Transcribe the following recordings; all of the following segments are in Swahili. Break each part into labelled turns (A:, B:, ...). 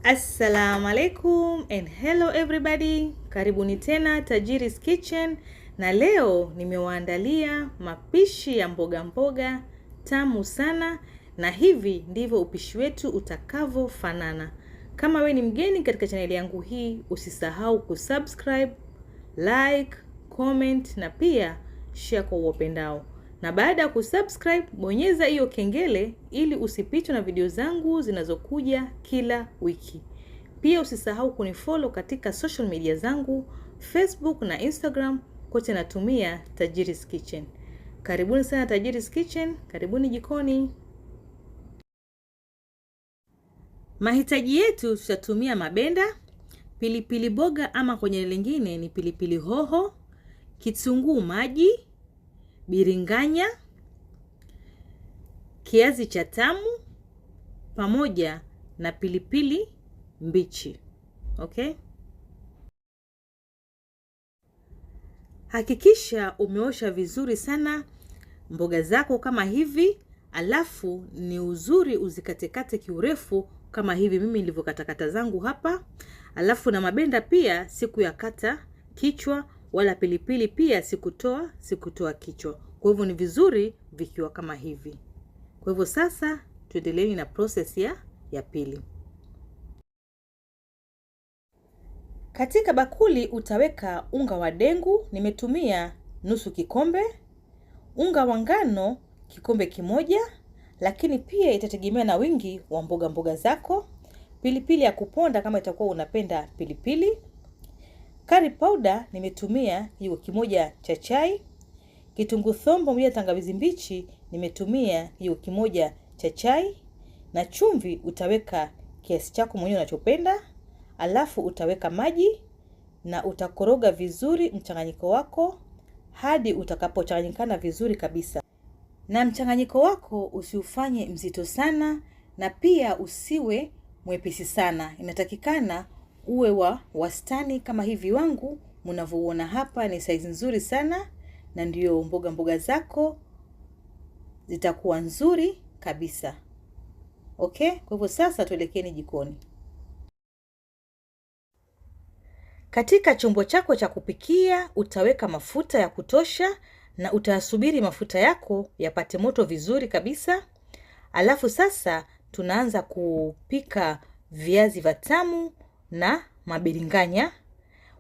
A: Assalamu alaikum and hello everybody. Karibuni tena Tajiri's Kitchen, na leo nimewaandalia mapishi ya mboga mboga tamu sana, na hivi ndivyo upishi wetu utakavyofanana. Kama we ni mgeni katika chaneli yangu hii, usisahau kusubscribe, like, comment na pia share kwa wapendao. Na baada ya kusubscribe, bonyeza hiyo kengele ili usipitwe na video zangu zinazokuja kila wiki. Pia usisahau kunifollow katika social media zangu, Facebook na Instagram, kote natumia Tajiri's Kitchen. Karibuni sana Tajiri's Kitchen, karibuni jikoni. Mahitaji yetu, tutatumia mabenda, pilipili boga ama kwenye lingine ni pilipili hoho, kitunguu maji, biringanya, kiazi cha tamu pamoja na pilipili mbichi. Okay? Hakikisha umeosha vizuri sana mboga zako kama hivi, alafu ni uzuri uzikatekate kiurefu kama hivi mimi nilivyokatakata zangu hapa. Alafu na mabenda pia sikuyakata kichwa, wala pilipili pia sikutoa kichwa. Kwa hivyo ni vizuri vikiwa kama hivi. Kwa hivyo sasa tuendelee na process ya pili. Katika bakuli utaweka unga wa dengu, nimetumia nusu kikombe, unga wa ngano kikombe kimoja, lakini pia itategemea na wingi wa mboga zako. Pilipili ya kuponda kama itakuwa unapenda pilipili. Curry powder nimetumia kikombe kimoja cha chai. Kitunguu thomu pamoja tangawizi mbichi nimetumia kikombe kimoja cha chai. Na chumvi utaweka kiasi chako mwenyewe unachopenda. Alafu utaweka maji na utakoroga vizuri mchanganyiko wako hadi utakapochanganyikana vizuri kabisa. Na mchanganyiko wako usiufanye mzito sana na pia usiwe mwepesi sana. Inatakikana uwe wa wastani kama hivi wangu mnavyoona hapa, ni size nzuri sana, na ndio mboga zako zitakuwa nzuri kabisa. Okay? Kwa hivyo sasa tuelekeni jikoni. Katika chombo chako cha kupikia utaweka mafuta ya kutosha na utasubiri mafuta yako yapate moto vizuri kabisa. Alafu sasa tunaanza kupika viazi vitamu na mabiringanya.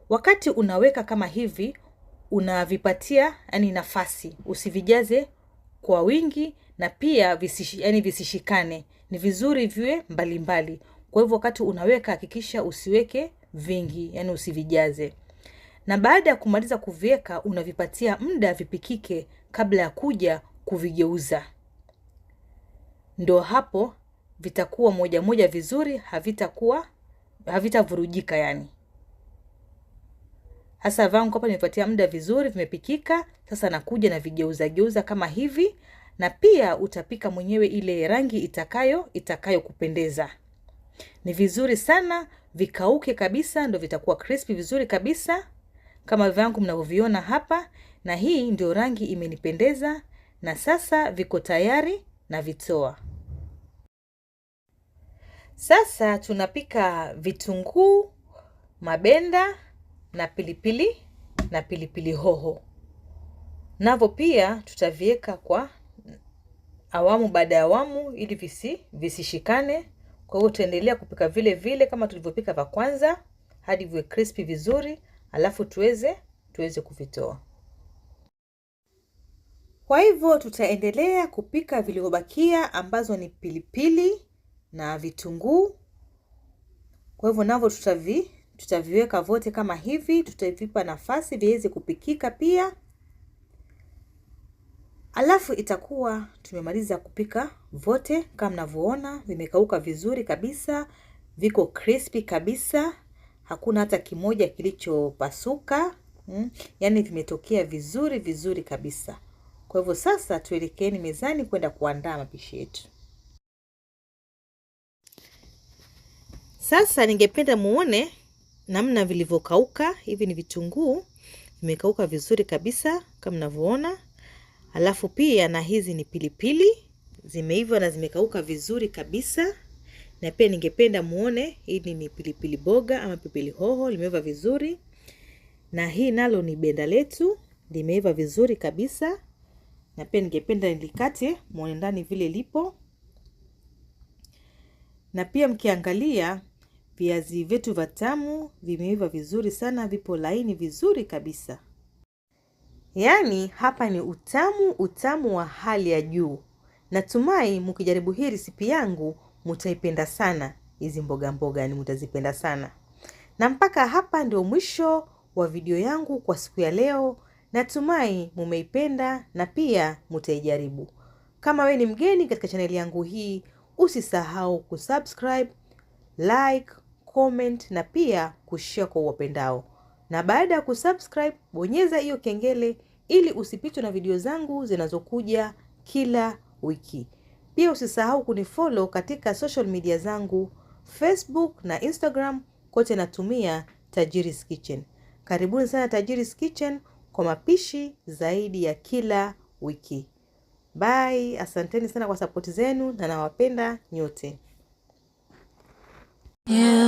A: Wakati unaweka kama hivi, unavipatia nafasi, usivijaze kwa wingi na pia visishikane. Ni vizuri viwe mbalimbali. Kwa hivyo wakati unaweka hakikisha usiweke vingi, usivijaze. Na baada ya kumaliza kuviweka unavipatia muda vipikike kabla ya kuja kuvigeuza. Ndio hapo vitakuwa moja vizuri, havitavurujika Hasa vangu hapa nimepatia muda vizuri, vimepikika. Sasa nakuja na vigeuza kama hivi, na pia utapika mwenyewe ile rangi itakayo kupendeza. Ni vizuri sana vikauke kabisa, ndio vitakuwa crispy vizuri kabisa kama vangu mnavyoviona hapa, na hii ndio rangi imenipendeza, na sasa viko tayari na vitoa. Sasa tunapika vitunguu, mabenda na pilipili hoho. Navyo pia tutaviweka kwa awamu baada ya awamu ili visishikane. Kwa hiyo tuendelea kupika vile vile kama tulivyopika vya kwanza hadi viwe crispy vizuri, alafu tuweze kuvitoa. Kwa hivyo tutaendelea kupika vilivyobakia ambazo ni pilipili na vitunguu. Kwa hivyo navyo tutaviweka vote kama hivi, tutavipa nafasi viweze kupikika pia. Alafu itakuwa tumemaliza kupika vote kama mnavyoona, vimekauka vizuri kabisa, viko crispy kabisa, hakuna hata kimoja kilichopasuka. Vimetokea vizuri kabisa. Kwa hivyo sasa tuelekeeni mezani kwenda kuandaa mapishi yetu. Sasa ningependa muone namna vilivyokauka. Hivi ni vitunguu vimekauka vizuri kabisa kama mnavyoona. Alafu pia na hizi ni pilipili zimeiva na zimekauka vizuri kabisa. Na pia ningependa muone hili ni pilipili boga ama pilipili hoho, limeiva vizuri. Na hii nalo ni benda letu, limeiva vizuri kabisa. Na pia ningependa nilikate muone ndani vile lipo. Na pia mkiangalia viazi vyetu vitamu vimeiva vizuri sana, vipo laini vizuri kabisa. Yaani hapa ni utamu wa hali ya juu. Natumai mkijaribu hii resipi yangu mtaipenda sana. Hizi mboga ni mtazipenda sana. Na mpaka hapa ndio mwisho wa video yangu kwa siku ya leo. Natumai mumeipenda na pia mtaijaribu. Kama we ni mgeni katika chaneli yangu hii, usisahau kusubscribe, like, comment na pia kushare kwa wapendao. Na baada ya kusubscribe, bonyeza hiyo kengele ili usipitwe na video zangu zinazokuja kila wiki. Pia usisahau kunifollow katika social media zangu, Facebook na Instagram, kote natumia Tajiri's Kitchen. Karibuni sana Tajiri's Kitchen kwa mapishi zaidi ya kila wiki. Bye, asanteni sana kwa support zenu na nawapenda nyote. Yeah.